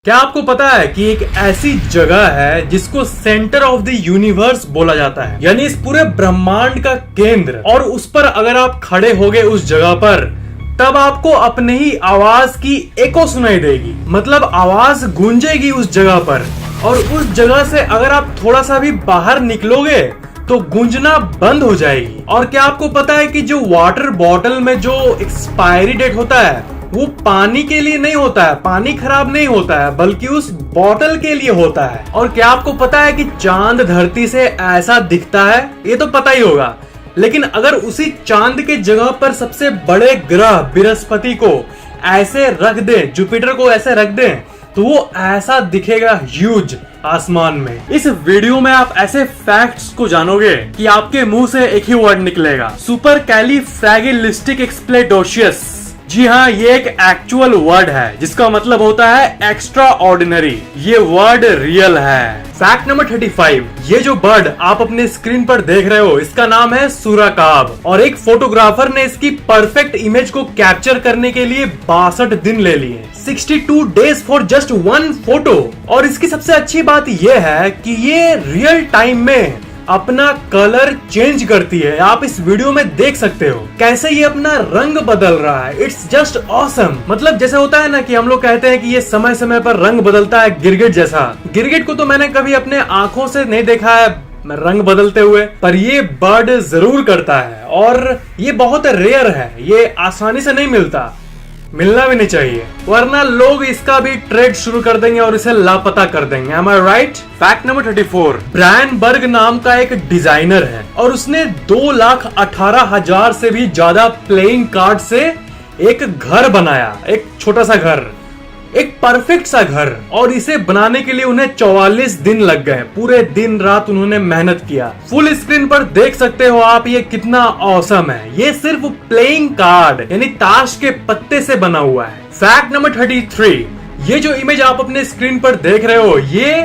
क्या आपको पता है कि एक ऐसी जगह है जिसको सेंटर ऑफ द यूनिवर्स बोला जाता है, यानी इस पूरे ब्रह्मांड का केंद्र। और उस पर अगर आप खड़े होगे उस जगह पर, तब आपको अपने ही आवाज की एको सुनाई देगी, मतलब आवाज गूंजेगी उस जगह पर। और उस जगह से अगर आप थोड़ा सा भी बाहर निकलोगे तो गूंजना बंद हो जाएगी। और क्या आपको पता है कि जो वाटर बॉटल में जो एक्सपायरी डेट होता है वो पानी के लिए नहीं होता है, पानी खराब नहीं होता है, बल्कि उस बॉटल के लिए होता है। और क्या आपको पता है कि चांद धरती से ऐसा दिखता है? ये तो पता ही होगा। लेकिन अगर उसी चांद के जगह पर सबसे बड़े ग्रह बृहस्पति को ऐसे रख दें, जुपिटर को ऐसे रख दें, तो वो ऐसा दिखेगा ह्यूज आसमान में। इस वीडियो में आप ऐसे फैक्ट्स को जानोगे कि आपके मुंह से एक ही वर्ड निकलेगा, सुपर कैलीफ्रैगिलिस्टिक एक्सप्लेडोशियस। जी हाँ, ये एक एक्चुअल वर्ड है जिसका मतलब होता है एक्स्ट्रा ऑर्डिनरी। ये वर्ड रियल है। फैक्ट नंबर 35, ये जो बर्ड आप अपने स्क्रीन पर देख रहे हो इसका नाम है सुराकाब। और एक फोटोग्राफर ने इसकी परफेक्ट इमेज को कैप्चर करने के लिए 62 दिन ले लिए, 62 days for just one photo. और इसकी सबसे अच्छी बात यह है कि ये रियल टाइम में अपना कलर चेंज करती है। आप इस वीडियो में देख सकते हो कैसे ये अपना रंग बदल रहा है। It's just awesome. मतलब जैसे होता है ना कि हम लोग कहते हैं कि ये समय समय पर रंग बदलता है, गिरगिट जैसा। गिरगिट को तो मैंने कभी अपने आंखों से नहीं देखा है रंग बदलते हुए, पर ये बर्ड जरूर करता है। और ये बहुत रेयर है, ये आसानी से नहीं मिलता, मिलना भी नहीं चाहिए, वरना लोग इसका भी ट्रेड शुरू कर देंगे और इसे लापता कर देंगे। Am I right? Fact number 34, Brian Berg नाम का एक डिजाइनर है और उसने 2,18,000 से भी ज्यादा प्लेइंग कार्ड से एक घर बनाया, एक छोटा सा घर, एक परफेक्ट सा घर। और इसे बनाने के लिए उन्हें 44 दिन लग गए। पूरे दिन रात उन्होंने मेहनत किया। फुल स्क्रीन पर देख सकते हो आप ये कितना ऑसम है। ये सिर्फ प्लेइंग कार्ड यानी ताश के पत्ते से बना हुआ है। फैक्ट नंबर 33, ये जो इमेज आप अपने स्क्रीन पर देख रहे हो ये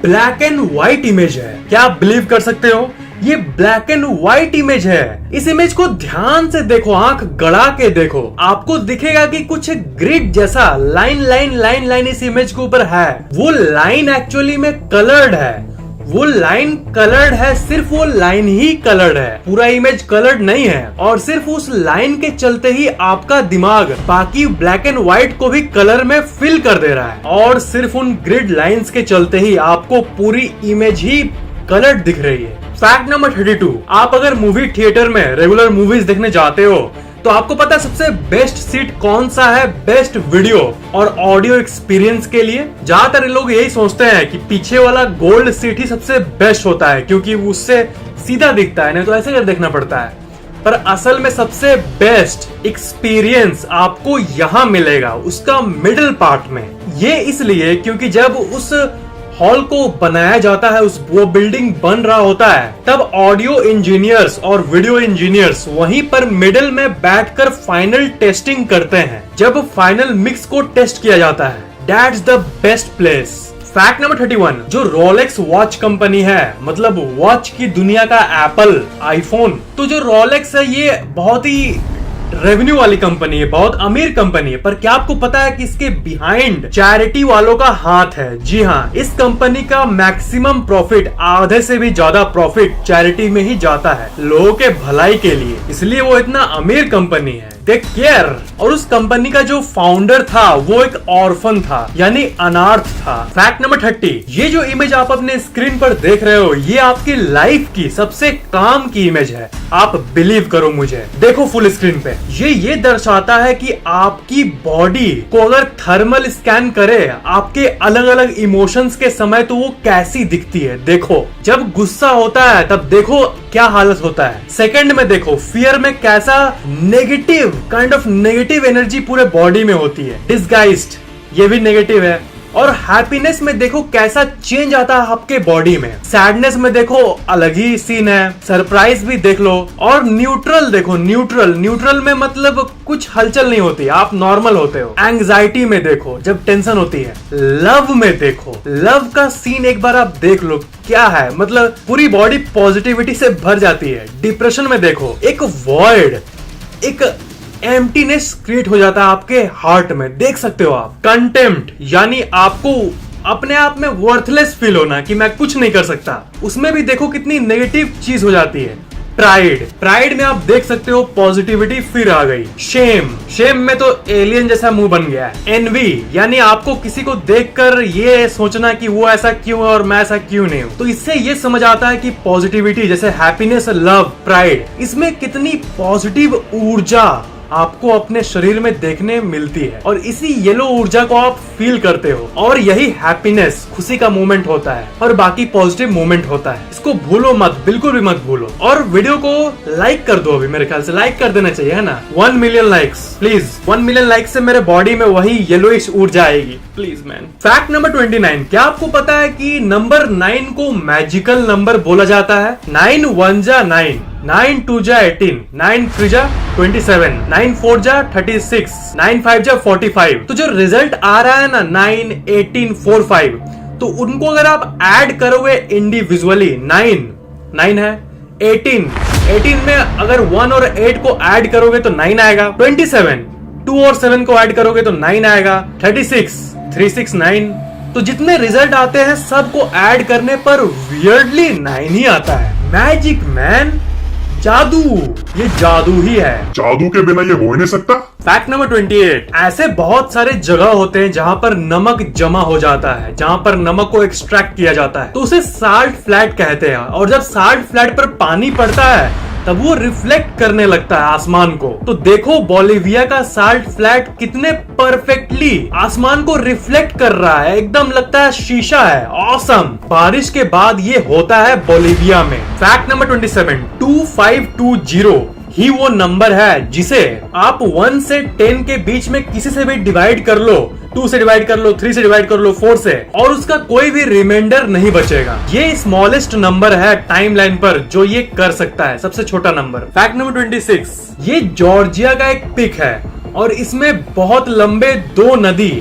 ब्लैक एंड व्हाइट इमेज है। क्या आप बिलीव कर सकते हो? ये ब्लैक एंड व्हाइट इमेज है। इस इमेज को ध्यान से देखो, आंख गड़ा के देखो, आपको दिखेगा कि कुछ ग्रिड जैसा लाइन लाइन लाइन लाइन इस इमेज के ऊपर है। वो लाइन एक्चुअली में कलर्ड है। वो लाइन कलर्ड है, सिर्फ वो लाइन ही कलर्ड है, पूरा इमेज कलर्ड नहीं है। और सिर्फ उस लाइन के चलते ही आपका दिमाग बाकी ब्लैक एंड व्हाइट को भी कलर में फिल कर दे रहा है। और सिर्फ उन ग्रिड लाइंस के चलते ही आपको पूरी इमेज ही कलर्ड दिख रही है। फैक्ट नंबर 32, आप अगर मूवी थिएटर में रेगुलर मूवीज देखने जाते हो तो आपको पता है सबसे बेस्ट सीट कौन सा है बेस्ट वीडियो और ऑडियो एक्सपीरियंस के लिए? ज्यादातर लोग यही सोचते हैं कि पीछे वाला गोल्ड सीट ही सबसे बेस्ट होता है क्योंकि उससे सीधा दिखता है, नहीं तो ऐसे कर देखना पड़ता है। पर असल में सबसे बेस्ट एक्सपीरियंस आपको यहाँ मिलेगा, उसका मिडिल पार्ट में। ये इसलिए क्योंकि जब उस हॉल को बनाया जाता है, वो बिल्डिंग बन रहा होता है, तब ऑडियो इंजीनियर्स और वीडियो इंजीनियर्स वहीं पर मिडिल में बैठकर फाइनल टेस्टिंग करते हैं। जब फाइनल मिक्स को टेस्ट किया जाता है, that's the best place. Fact number 31, जो रोलेक्स वॉच कंपनी है, मतलब वॉच की दुनिया का एप्पल, आईफोन, तो जो रोलेक्स है ये बहुत ही रेवेन्यू वाली कंपनी है, बहुत अमीर कंपनी है। पर क्या आपको पता है कि इसके बिहाइंड चैरिटी वालों का हाथ है? जी हाँ, इस कंपनी का मैक्सिमम प्रॉफिट, आधे से भी ज्यादा प्रॉफिट चैरिटी में ही जाता है, लोगों के भलाई के लिए। इसलिए वो इतना अमीर कंपनी है। Take care. और उस कंपनी का जो फाउंडर था वो एक ऑर्फन था, यानी अनाथ था। फैक्ट नंबर 30, ये जो इमेज आप अपने स्क्रीन पर देख रहे हो ये आपकी लाइफ की सबसे काम की इमेज है। आप बिलीव करो मुझे, देखो फुल स्क्रीन पे। ये दर्शाता है कि आपकी बॉडी को अगर थर्मल स्कैन करे आपके अलग अलग इमोशंस के समय तो वो कैसी दिखती है। देखो जब गुस्सा होता है तब देखो क्या हालत होता है। सेकंड में देखो फियर में कैसा negative kind of negative energy पूरे बॉडी में होती है। डिसगाइज्ड, ये भी नेगेटिव है। और हैप्पीनेस में देखो कैसा चेंज आता है आपके बॉडी में। सैडनेस में देखो अलग ही सीन है। सरप्राइज भी देख लो। और न्यूट्रल देखो, न्यूट्रल में मतलब कुछ हलचल नहीं होती, आप नॉर्मल होते हो। एंग्जाइटी में देखो जब टेंशन होती है। लव में देखो, लव का सीन एक बार आप देख लो क्या है, मतलब पूरी बॉडी पॉजिटिविटी से भर जाती है। डिप्रेशन में देखो एक वॉइड, एक एम्प्टीनेस क्रिएट हो जाता है आपके हार्ट में, देख सकते हो आप। कंटेम्प्ट यानी आपको अपने आप में वर्थलेस फील होना कि मैं कुछ नहीं कर सकता, उसमें भी देखो कितनी नेगेटिव चीज हो जाती है। प्राइड में आप देख सकते हो पॉजिटिविटी फिर आ गई। शेम में तो एलियन जैसा मुंह बन गया है। एनवी यानी आपको किसी को देखकर ये सोचना कि वो ऐसा क्यों है और मैं ऐसा क्यों नहीं हूं। तो इससे ये समझ आता है कि पॉजिटिविटी जैसे हैप्पीनेस, लव, प्राइड, इसमें कितनी पॉजिटिव ऊर्जा आपको अपने शरीर में देखने मिलती है और इसी येलो ऊर्जा को आप फील करते हो और यही हैप्पीनेस, खुशी का मोमेंट होता है और बाकी पॉजिटिव मोमेंट होता है। इसको भूलो मत, बिल्कुल भी मत भूलो। और वीडियो को लाइक कर दो, अभी मेरे ख्याल से लाइक कर देना चाहिए, है ना। 1 million likes please. 1 million likes से मेरे बॉडी में वही येलोइश ऊर्जा आएगी, प्लीज मैन। फैक्ट नंबर 29, क्या आपको पता है कि नंबर 9 को मैजिकल नंबर बोला जाता है? 9 1 जा 9, 9 2 जा 18, 9 3 जा 27, 9 4 जा 36, 9 5 जा 45। तो जो रिजल्ट आ रहा है ना 9 18 4 5, तो उनको अगर आप ऐड करोगे इंडिविजुअली, 9 है, 18 में अगर 1 और 8 को ऐड करोगे तो 9 आएगा, 27 2 और 7 को ऐड करोगे तो 9 आएगा, 36 3 6 9। तो जितने रिजल्ट आते हैं सबको ऐड करने पर वियर्डली 9 ही आता है। मैजिक मैन, जादू, ये जादू ही है, जादू के बिना ये हो ही नहीं सकता। फैक्ट नंबर 28, ऐसे बहुत सारे जगह होते हैं जहां पर नमक जमा हो जाता है, जहां पर नमक को एक्सट्रैक्ट किया जाता है, तो उसे साल्ट फ्लैट कहते हैं। और जब साल्ट फ्लैट पर पानी पड़ता है तब वो रिफ्लेक्ट करने लगता है आसमान को। तो देखो बोलिविया का साल्ट फ्लैट कितने परफेक्टली आसमान को रिफ्लेक्ट कर रहा है, एकदम लगता है शीशा है। ऑसम। बारिश के बाद ये होता है बोलिविया में। फैक्ट नंबर 27, 2520 ही वो नंबर है जिसे आप 1 से 10 के बीच में किसी से भी डिवाइड कर लो, 2 से डिवाइड कर लो, 3 से डिवाइड कर लो, 4 से, और उसका कोई भी रिमाइंडर नहीं बचेगा। ये स्मॉलेस्ट नंबर है टाइमलाइन पर जो ये कर सकता है, सबसे छोटा नंबर। फैक्ट नंबर 26, ये जॉर्जिया का एक पिक है और इसमें बहुत लंबे 2 नदी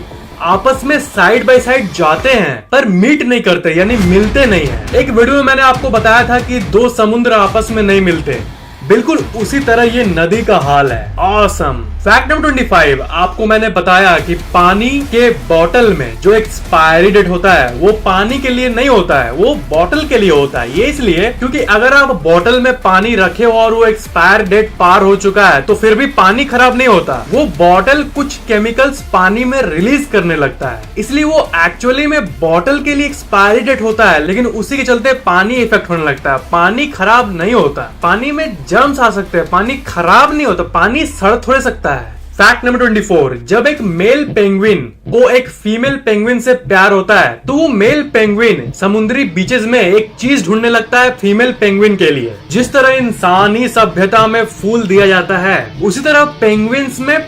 आपस में साइड बाय साइड जाते हैं पर मीट नहीं करते, यानी मिलते नहीं है। एक वीडियो में मैंने आपको बताया था कि 2 समुद्र आपस में नहीं मिलते, बिल्कुल उसी तरह ये नदी का हाल है। ऑसम। फैक्ट नंबर 25, आपको मैंने बताया कि पानी के बोतल में जो एक्सपायरी डेट होता है वो पानी के लिए नहीं होता है, वो बोतल के लिए होता है। ये इसलिए क्योंकि अगर आप बोतल में पानी रखे हो और वो एक्सपायर डेट पार हो चुका है तो फिर भी पानी खराब नहीं होता, वो बोतल कुछ केमिकल्स पानी में रिलीज करने लगता है, इसलिए वो एक्चुअली में बोतल के लिए एक्सपायरी डेट होता है, लेकिन उसी के चलते पानी इफेक्ट होने लगता है। पानी खराब नहीं होता, पानी में जर्म्स आ सकते हैं, पानी खराब नहीं होता, पानी सड़ थोड़े सकता है। फैक्ट नंबर 24, जब एक मेल पेंगुइन को एक फीमेल पेंगुइन से प्यार होता है तो वो मेल पेंगुइन समुद्री बीचेस में एक चीज ढूंढने लगता है फीमेल पेंगुइन के लिए। जिस तरह इंसानी सभ्यता में फूल दिया जाता है उसी तरह पेंगुइन्स में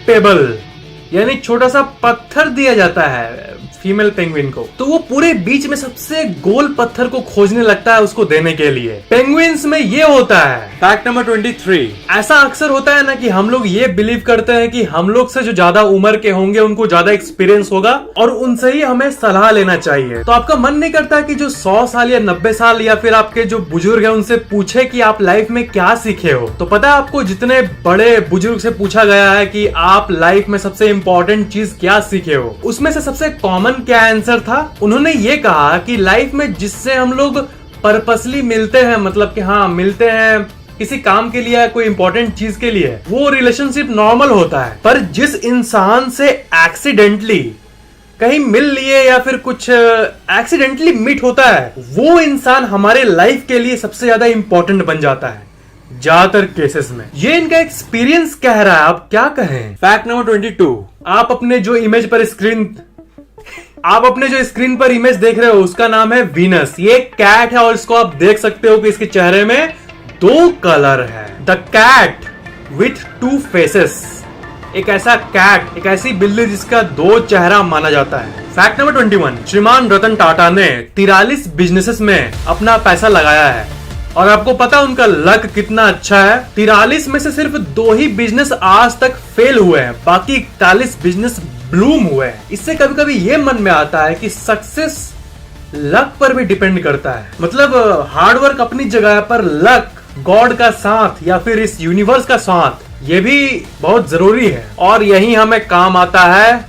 पेबल यानी छोटा सा पत्थर दिया जाता है फीमेल पेंगुइन को, तो वो पूरे बीच में सबसे गोल पत्थर को खोजने लगता है उसको देने के लिए। पेंगुइन्स में ये होता है। फैक्ट नंबर 23, ऐसा अक्सर होता है ना कि हम लोग ये बिलीव करते हैं कि हम लोग से जो ज्यादा उम्र के होंगे उनको ज्यादा एक्सपीरियंस होगा और उनसे ही हमें सलाह लेना चाहिए। तो आपका मन नहीं करता कि जो 100 साल या 90 साल या फिर आपके जो बुजुर्ग है उनसे पूछे कि आप लाइफ में क्या सीखे हो? तो पता है आपको जितने बड़े बुजुर्ग से पूछा गया है कि आप लाइफ में सबसे इंपॉर्टेंट चीज क्या सीखे हो, उसमें से सबसे कॉमन क्या आंसर था? उन्होंने ये कहा कि लाइफ में जिससे हम लोग पर्पसली मिलते हैं, मतलब कि हाँ मिलते हैं किसी काम के लिए, कोई इंपॉर्टेंट चीज के लिए, वो रिलेशनशिप नॉर्मल होता है, पर जिस इंसान से एक्सीडेंटली कहीं मिल लिए या फिर कुछ एक्सीडेंटली मीट होता है वो इंसान हमारे लाइफ के लिए सबसे ज्यादा इंपॉर्टेंट बन जाता है ज्यादातर केसेस में। ये इनका एक्सपीरियंस कह रहा है, आप क्या कहें। फैक्ट नंबर 22, आप अपने जो स्क्रीन पर इमेज देख रहे हो उसका नाम है वीनस। ये कैट है और इसको आप देख सकते हो कि इसके चेहरे में 2 कलर है। द कैट विथ 2 फेसेस, एक ऐसा कैट, एक ऐसी बिल्ली जिसका 2 चेहरा माना जाता है। फैक्ट नंबर 21, श्रीमान रतन टाटा ने 43 बिजनेसेस में अपना पैसा लगाया है और आपको पता उनका लक कितना अच्छा है। 43 में से सिर्फ 2 ही बिजनेस आज तक फेल हुए हैं, बाकी 41 बिजनेस ब्लूम हुए हैं। इससे कभी कभी ये मन में आता है कि सक्सेस लक पर भी डिपेंड करता है, मतलब हार्डवर्क अपनी जगह पर लक, गॉड का साथ या फिर इस यूनिवर्स का साथ ये भी बहुत जरूरी है और यही हमें काम आता है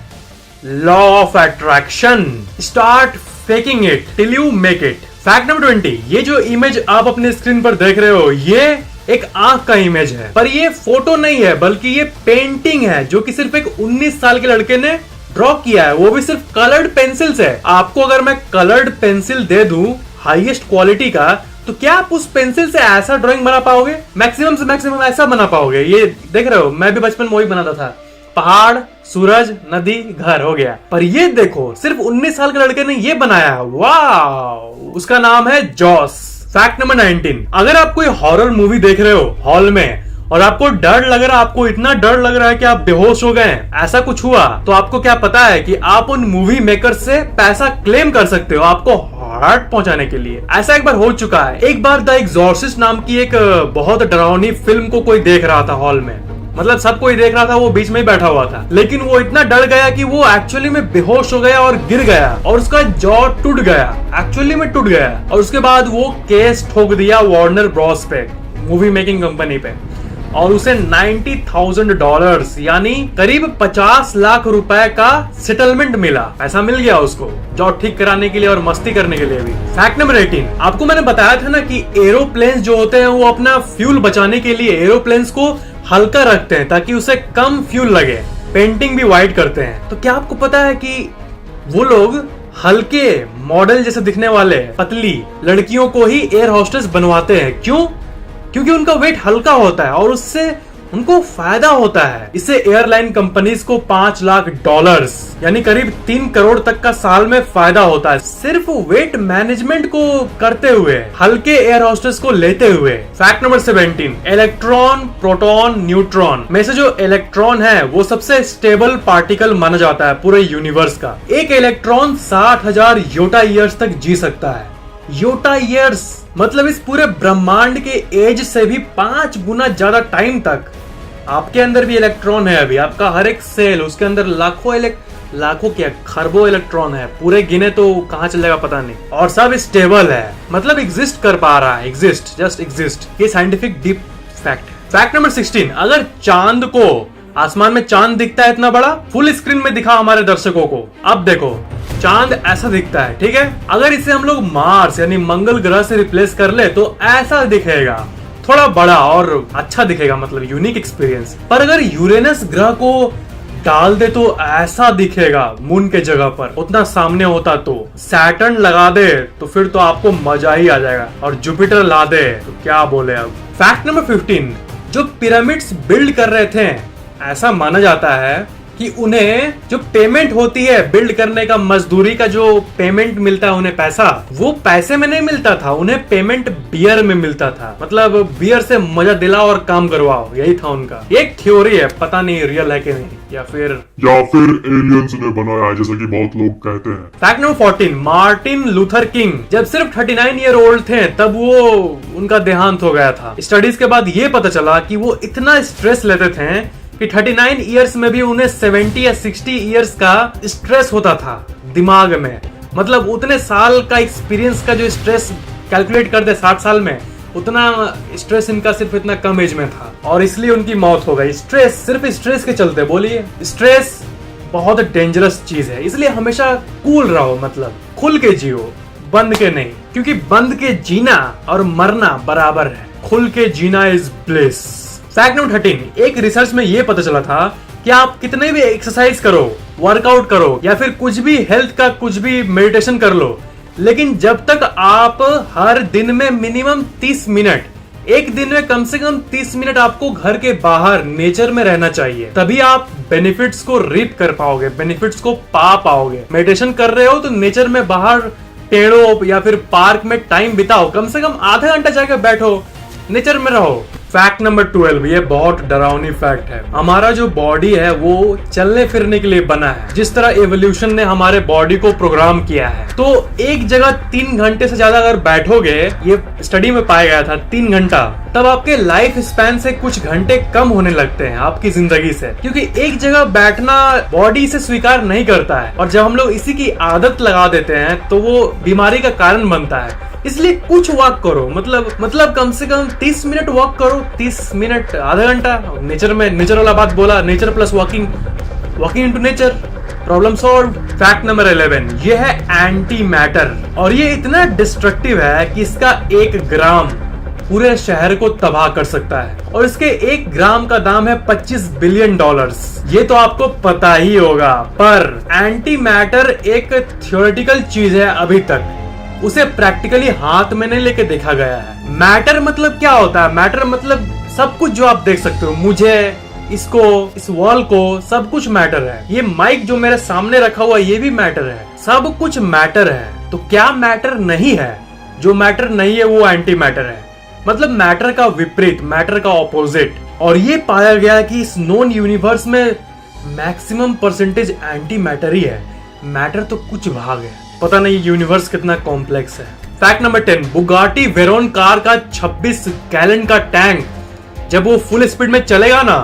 law of attraction. Start faking it till you make it. Fact number 20, ये जो इमेज आप अपने स्क्रीन पर देख रहे हो ये एक आंख का इमेज है, पर ये फोटो नहीं है बल्कि ये पेंटिंग है जो कि सिर्फ एक 19 साल के लड़के ने ड्रॉ किया है, वो भी सिर्फ कलर्ड पेंसिल से। आपको अगर मैं कलर्ड पेंसिल दे दूं हाईएस्ट क्वालिटी का, तो क्या आप उस पेंसिल से ऐसा ड्राइंग बना पाओगे? मैक्सिमम से मैक्सिमम ऐसा बना पाओगे। ये देख रहे हो, मैं भी बचपन में वही बनाता था, पहाड़, सूरज, नदी, घर हो गया। पर ये देखो सिर्फ 19 साल के लड़के ने ये बनाया, वाह! उसका नाम है जॉस। फैक्ट नंबर 19, अगर आप कोई हॉरर मूवी देख रहे हो हॉल में और आपको डर लग रहा है, आपको इतना डर लग रहा है कि आप बेहोश हो गए, ऐसा कुछ हुआ, तो आपको क्या पता है कि आप उन मूवी मेकर से पैसा क्लेम कर सकते हो आपको हार्ट पहुंचाने के लिए। ऐसा एक बार हो चुका है। एक बार द एग्जॉर्सिस्ट नाम की एक बहुत डरावनी फिल्म को कोई देख रहा था हॉल में, मतलब सब कोई देख रहा था, वो बीच में ही बैठा हुआ था, लेकिन वो इतना डर गया कि वो एक्चुअली में बेहोश हो गया और गिर गया और उसका जॉ टूट गया, एक्चुअली में टूट गया। और उसके बाद वो केस ठोक दिया वार्नर ब्रॉस पे, मूवी मेकिंग कंपनी पे, और उसे $90,000 यानी करीब 50 लाख रुपए का सेटलमेंट मिला। पैसा मिल गया उसको जॉ ठीक कराने के लिए और मस्ती करने के लिए भी। फैक्ट नंबर 18, आपको मैंने बताया था ना कि एरोप्लेन्स जो होते हैं वो अपना फ्यूल बचाने के लिए एरोप्लेन्स को हल्का रखते हैं ताकि उसे कम फ्यूल लगे, पेंटिंग भी व्हाइट करते हैं। तो क्या आपको पता है कि वो लोग हल्के मॉडल जैसे दिखने वाले पतली लड़कियों को ही एयर होस्टेस बनवाते हैं? क्यों? क्योंकि उनका वेट हल्का होता है और उससे उनको फायदा होता है। इससे एयरलाइन कंपनीज को $5 लाख यानी करीब 3 करोड़ तक का साल में फायदा होता है, सिर्फ वेट मैनेजमेंट को करते हुए, हल्के एयर होस्टेस को लेते हुए। Fact number 17, electron, proton, neutron में से जो इलेक्ट्रॉन है वो सबसे स्टेबल पार्टिकल माना जाता है पूरे यूनिवर्स का। एक इलेक्ट्रॉन 60,000 योटा ईयर्स तक जी सकता है। योटा ईयर्स मतलब इस पूरे ब्रह्मांड के एज से भी 5 गुना ज्यादा टाइम तक आपके अंदर भी इलेक्ट्रॉन है। अभी आपका हर एक सेल, उसके अंदर लाखों क्या खरबों इलेक्ट्रॉन है, पूरे गिने तो कहां चलेगा पता नहीं, और सब स्टेबल है, मतलब एग्जिस्ट कर पा रहा है, जस्ट एग्जिस्ट। ये साइंटिफिक डीप फैक्ट है। फैक्ट नंबर 16, अगर चांद को, आसमान में चांद दिखता है इतना बड़ा, फुल स्क्रीन में दिखा हमारे दर्शकों को, अब देखो चांद ऐसा दिखता है, ठीक है? अगर इसे हम लोग मार्स यानी मंगल ग्रह से रिप्लेस कर ले तो ऐसा दिखेगा, थोड़ा बड़ा और अच्छा दिखेगा, मतलब यूनिक एक्सपीरियंस। पर अगर यूरेनस ग्रह को डाल दे तो ऐसा दिखेगा मून के जगह पर, उतना सामने होता तो। सैटर्न लगा दे तो फिर तो आपको मजा ही आ जाएगा, और जुपिटर ला दे तो क्या बोले अब। फैक्ट नंबर 15, जो पिरामिड्स बिल्ड कर रहे थे, ऐसा माना जाता है कि उन्हें जो पेमेंट होती है बिल्ड करने का, मजदूरी का जो पेमेंट मिलता है उन्हें पैसा, वो पैसे में नहीं मिलता था, उन्हें पेमेंट बियर में मिलता था। मतलब बियर से मजा दिलाओ और काम करवाओ, यही था उनका। एक थ्योरी है, पता नहीं रियल है कि नहीं, या फिर एलियंस ने बनाया है जैसा कि बहुत लोग कहते हैं। Fact number 14, Martin Luther king जब सिर्फ 39 ईयर ओल्ड थे तब वो उनका देहांत हो गया था। स्टडीज के बाद ये पता चला कि वो इतना स्ट्रेस लेते थे कि 39 इयर्स में भी उन्हें 70 या 60 इयर्स का स्ट्रेस होता था दिमाग में। मतलब उतने साल का एक्सपीरियंस का जो स्ट्रेस कैलकुलेट कर दे 60 साल में, उतना स्ट्रेस इनका सिर्फ इतना कम एज में था और इसलिए उनकी मौत हो गई। स्ट्रेस, सिर्फ स्ट्रेस के चलते। बोलिए, स्ट्रेस बहुत डेंजरस चीज है, इसलिए हमेशा कूल रहो, मतलब खुल के जियो, बंद के नहीं, क्योंकि बंद के जीना और मरना बराबर है। खुल के जीना इज ब्लिस। फैक्ट नंबर 13, एक रिसर्च में ये पता चला था कि आप कितने भी एक्सरसाइज करो, वर्कआउट करो या फिर कुछ भी हेल्थ का कुछ भी मेडिटेशन कर लो, लेकिन जब तक आप हर दिन में मिनिमम 30 मिनट, एक दिन में कम से कम 30 मिनट आपको घर के बाहर नेचर में रहना चाहिए, तभी आप बेनिफिट्स को रीप कर पाओगे, बेनिफिट्स को पा पाओगे। मेडिटेशन कर रहे हो तो नेचर में बाहर पेड़ों या फिर पार्क में टाइम बिताओ, कम से कम आधा घंटा जाकर बैठो, नेचर में रहो। फैक्ट नंबर 12, ये बहुत डरावनी फैक्ट है। हमारा जो बॉडी है वो चलने फिरने के लिए बना है, जिस तरह एवोल्यूशन ने हमारे बॉडी को प्रोग्राम किया है। तो एक जगह 3 घंटे से ज्यादा अगर बैठोगे, ये स्टडी में पाया गया था 3 घंटा, तब आपके लाइफ स्पैन से कुछ घंटे कम होने लगते हैं आपकी जिंदगी से, क्योंकि एक जगह बैठना बॉडी से स्वीकार नहीं करता है, और जब हम लोग इसी की आदत लगा देते हैं तो वो बीमारी का कारण बनता है। इसलिए कुछ वॉक करो, मतलब कम से कम 30 मिनट वॉक करो, 30 मिनट, आधा घंटा। नेचर वाला बात बोला, nature plus walking into nature, problem solve. Fact number 11, ये है एंटी मैटर, और ये इतना डिस्ट्रक्टिव है कि इसका 1 ग्राम पूरे शहर को तबाह कर सकता है, और इसके 1 ग्राम का दाम है $25 बिलियन। ये तो आपको पता ही होगा, पर एंटी मैटर एक थियोरेटिकल चीज है अभी तक, उसे प्रैक्टिकली हाथ में नहीं लेके देखा गया है। मैटर मतलब क्या होता है? मैटर मतलब सब कुछ जो आप देख सकते हो, मुझे, इसको, इस वॉल को, सब कुछ मैटर है। ये माइक जो मेरे सामने रखा हुआ ये भी मैटर है, सब कुछ मैटर है। तो क्या मैटर नहीं है? जो मैटर नहीं है वो एंटी मैटर है, मतलब मैटर का विपरीत, मैटर का ऑपोजिट। और ये पाया गया कि इस नोन यूनिवर्स में मैक्सिमम परसेंटेज एंटी मैटर ही है, मैटर तो कुछ भाग है। पता नहीं यूनिवर्स कितना कॉम्प्लेक्स है। Fact number 10, Bugatti Veyron car का 26 गैलन का टैंक जब वो फुल स्पीड में चलेगा ना,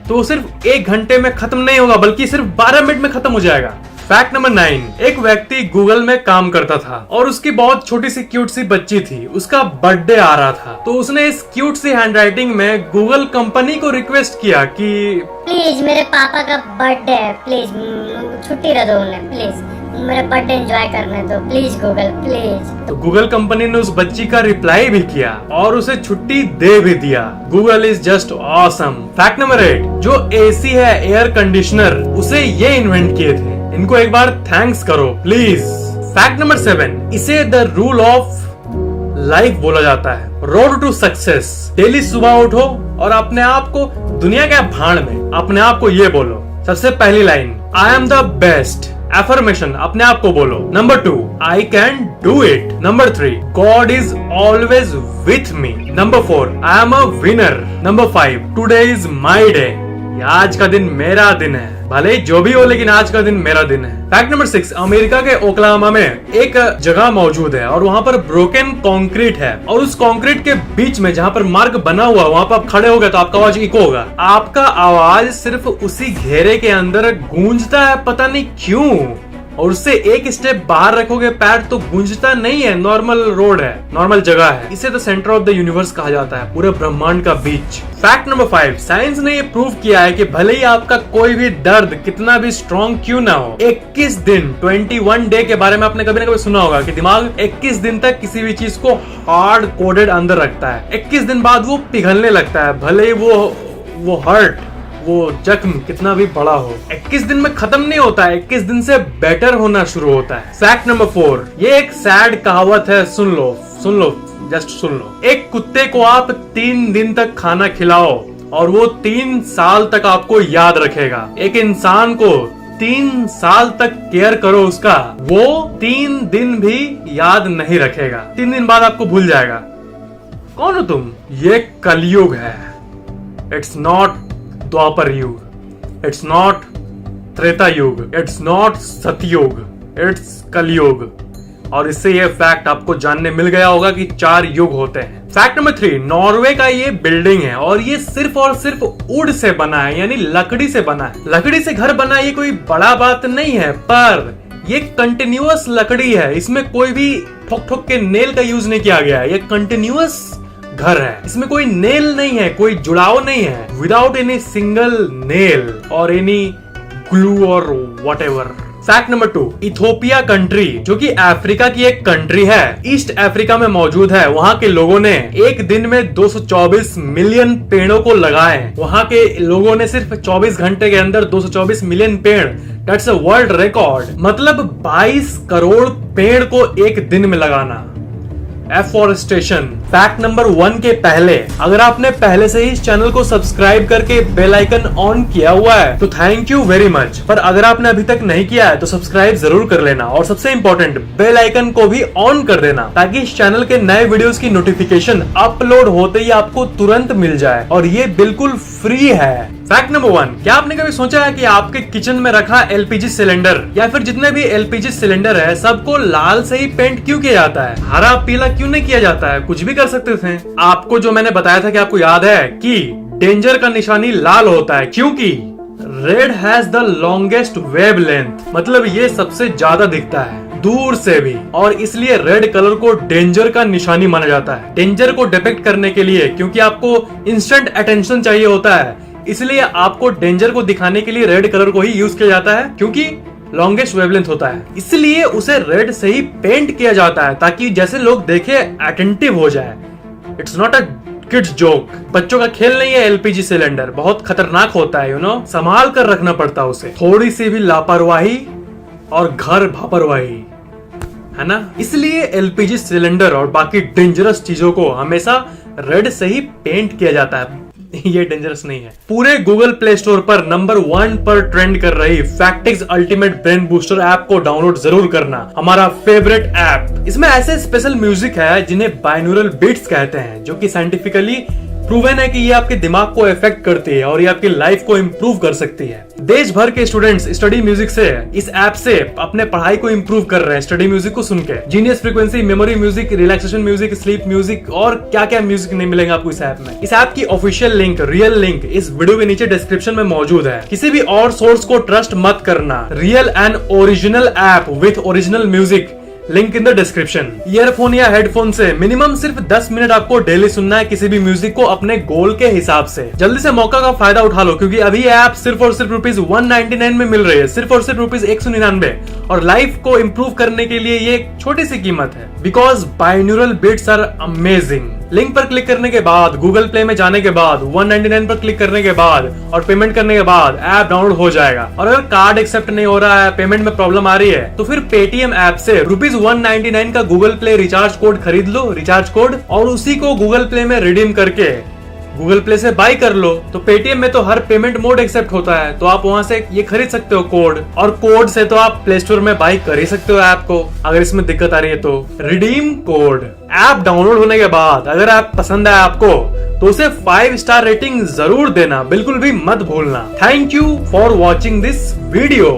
तो वो सिर्फ 1 घंटे में खत्म नहीं होगा, बल्कि सिर्फ 12 मिनट में खत्म हो जाएगा। फैक्ट नंबर 9, एक व्यक्ति गूगल में काम करता था और उसकी बहुत छोटी सी क्यूट सी बच्ची थी, उसका बर्थडे आ रहा था, तो उसने इस क्यूट सी हैंडराइटिंग में गूगल कंपनी को रिक्वेस्ट किया कि प्लीज मेरे पापा का बर्थडे है, प्लीज छुट्टी दे दो उन्हें, प्लीज मेरा बर्थडे एंजॉय करने दो, प्लीज गूगल प्लीज। तो गूगल कंपनी ने उस बच्ची का रिप्लाई भी किया और उसे छुट्टी दे भी दिया। Google is just awesome. Fact number 8, जो एसी है, एयर कंडीशनर, उसे ये इन्वेंट किए थे, इनको एक बार थैंक्स करो प्लीज। फैक्ट नंबर 7, इसे द रूल ऑफ लाइफ बोला जाता है, रोड टू सक्सेस। डेली सुबह उठो और अपने आप को, दुनिया के भाड़ में अपने आप को ये बोलो, सबसे पहली line, I am the best, affirmation अपने आप को बोलो। Number 2, I can do it. Number 3, God is always with me. Number 4, I am a winner. Number 5, today is my day, आज का दिन मेरा दिन है, भले ही जो भी हो लेकिन आज का दिन मेरा दिन है। फैक्ट नंबर 6, अमेरिका के ओक्लाहोमा में एक जगह मौजूद है और वहाँ पर ब्रोकन कंक्रीट है, और उस कंक्रीट के बीच में जहाँ पर मार्ग बना हुआ, वहाँ पर आप खड़े हो गए तो आपका आवाज इको होगा। आपका आवाज सिर्फ उसी घेरे के अंदर गूंजता है, पता नहीं क्यों, और उससे 1 स्टेप बाहर रखोगे पैर तो गूंजता नहीं है। नॉर्मल रोड है, नॉर्मल जगह है, इसे the centre of the universe कहा जाता है, पूरे ब्रह्मांड का बीच। फैक्ट नंबर 5, साइंस ने ये प्रूव किया है कि भले ही आपका कोई भी दर्द कितना भी स्ट्रॉन्ग क्यों ना हो, 21 दिन 21 डे के बारे में आपने कभी ना कभी सुना होगा कि दिमाग 21 दिन तक किसी भी चीज को हार्ड कोडेड अंदर रखता है। 21 दिन बाद वो पिघलने लगता है, भले ही वो हर्ट, वो जख्म कितना भी बड़ा हो, 21 दिन में खत्म नहीं होता है, 21 दिन से बेटर होना शुरू होता है। फैक्ट नंबर 4, ये एक सैड कहावत है, सुन लो जस्ट सुन लो। एक कुत्ते को आप 3 दिन तक खाना खिलाओ और वो 3 साल तक आपको याद रखेगा। एक इंसान को 3 साल तक केयर करो उसका, वो 3 दिन भी याद नहीं रखेगा, 3 दिन बाद आपको भूल जाएगा। कौन हो तुम? ये कलयुग है, इट्स नॉट द्वापर युग, इट्स नॉट त्रेता युग, इट्स नॉट सतयुग, इट्स कलयुग। और इससे ये फैक्ट आपको जानने मिल गया होगा कि 4 युग होते हैं। फैक्ट नंबर 3, नॉर्वे का ये बिल्डिंग है और ये सिर्फ और सिर्फ वुड से बना है, यानी लकड़ी से बना है। लकड़ी से घर बना ये कोई बड़ा बात नहीं है, पर ये कंटिन्यूअस लकड़ी है, इसमें कोई भी ठोक के नेल का यूज नहीं किया गया है, ये कंटिन्यूअस घर है, इसमें कोई नेल नहीं है, कोई जुड़ाव नहीं है, विदाउट एनी सिंगल नेल और एनी ग्लू और whatever. Fact number 2, Ethiopia country, जो कि अफ्रीका की एक कंट्री है, ईस्ट अफ्रीका में मौजूद है, वहाँ के लोगों ने एक दिन में 224 मिलियन पेड़ों को लगाए। वहाँ के लोगों ने सिर्फ 24 घंटे के अंदर 224 मिलियन पेड़, दैट्स अ वर्ल्ड रिकॉर्ड, मतलब 22 करोड़ पेड़ को एक दिन में लगाना। एफॉरेस्टेशन। फैक्ट नंबर 1 के पहले, अगर आपने पहले से ही इस चैनल को सब्सक्राइब करके बेल आइकन ऑन किया हुआ है तो थैंक यू वेरी मच, पर अगर आपने अभी तक नहीं किया है तो सब्सक्राइब जरूर कर लेना, और सबसे इंपॉर्टेंट बेल आइकन को भी ऑन कर देना ताकि इस चैनल के नए वीडियोस की नोटिफिकेशन अपलोड होते ही आपको तुरंत मिल जाए, और ये बिल्कुल फ्री है। फैक्ट नंबर 1, क्या आपने कभी सोचा है कि आपके किचन में रखा एलपीजी सिलेंडर या फिर जितने भी एलपीजी सिलेंडर है सबको लाल से ही पेंट क्यों किया जाता है? हरा पीला क्यों नहीं किया जाता है? कुछ भी कर सकते थे। आपको जो मैंने बताया था कि आपको याद है कि डेंजर का निशानी लाल होता है क्योंकि red has the longest wave length, मतलब ये सबसे ज्यादा दिखता है। दूर से भी, और इसलिए रेड कलर को डेंजर का निशानी माना जाता है। डेंजर को डिपिक्ट करने के लिए, क्योंकि आपको इंस्टेंट अटेंशन चाहिए होता है, इसलिए आपको डेंजर को दिखाने के लिए रेड कलर को ही यूज किया जाता है, क्योंकि लॉन्गेस्ट वेवलेंथ होता है। इसलिए उसे रेड से ही पेंट किया जाता है ताकि जैसे लोग देखे अटेंटिव हो जाए। It's not a kids joke, बच्चों का खेल नहीं है। एलपीजी सिलेंडर बहुत खतरनाक होता है, संभाल कर रखना पड़ता है उसे। थोड़ी सी भी लापरवाही और घर भापरवाही, है ना। इसलिए एलपीजी सिलेंडर और बाकी डेंजरस चीजों को हमेशा रेड से ही पेंट किया जाता है। ये डेंजरस नहीं है। पूरे गूगल प्ले स्टोर पर नंबर 1 पर ट्रेंड कर रही फैक्टिक्स अल्टीमेट ब्रेन बूस्टर ऐप को डाउनलोड जरूर करना, हमारा फेवरेट ऐप। इसमें ऐसे स्पेशल म्यूजिक है जिन्हें बाइनोरल बीट्स कहते हैं, जो कि साइंटिफिकली प्रूवन है कि ये आपके दिमाग को इफेक्ट करती है और ये आपकी लाइफ को इंप्रूव कर सकती है। देश भर के स्टूडेंट्स स्टडी म्यूजिक से, इस ऐप से अपने पढ़ाई को इंप्रूव कर रहे हैं स्टडी म्यूजिक को सुन के। Genius frequency, memory music, relaxation music, sleep music और क्या क्या म्यूजिक नहीं मिलेंगे आपको इस ऐप में। इस ऐप की ऑफिशियल लिंक, रियल लिंक इस वीडियो के नीचे डिस्क्रिप्शन में मौजूद है। किसी भी और सोर्स को ट्रस्ट मत करना। Real and original app with original music, link in the description. Earphone या हेडफोन से मिनिमम सिर्फ 10 मिनट आपको डेली सुनना है किसी भी म्यूजिक को अपने गोल के हिसाब से। जल्दी से मौका का फायदा उठा लो, क्योंकि अभी ये ऐप सिर्फ और सिर्फ ₹199 में मिल रही है, सिर्फ और सिर्फ ₹199। और लाइफ को इंप्रूव करने के लिए ये एक छोटी सी कीमत है, because binaural beats are amazing. Link पर क्लिक करने के बाद, गूगल प्ले में जाने के बाद, 199 पर क्लिक करने के बाद और पेमेंट करने के बाद ऐप डाउनलोड हो जाएगा। और अगर कार्ड एक्सेप्ट नहीं हो रहा है, पेमेंट में प्रॉब्लम आ रही है, तो फिर पेटीएम ऐप से ₹199 का गूगल प्ले रिचार्ज कोड खरीद लो, रिचार्ज कोड, और उसी को गूगल प्ले में रिडीम करके गूगल प्ले से बाय कर लो। तो पेटीएम में तो हर पेमेंट मोड एक्सेप्ट होता है, तो आप वहां से ये खरीद सकते हो कोड, और कोड से तो आप प्ले स्टोर में बाय कर ही सकते हो ऐप को। अगर इसमें दिक्कत आ रही है तो रिडीम कोड। ऐप डाउनलोड होने के बाद अगर ऐप पसंद आया आपको तो उसे 5 स्टार रेटिंग जरूर देना, बिल्कुल भी मत भूलना। Thank you for watching this video.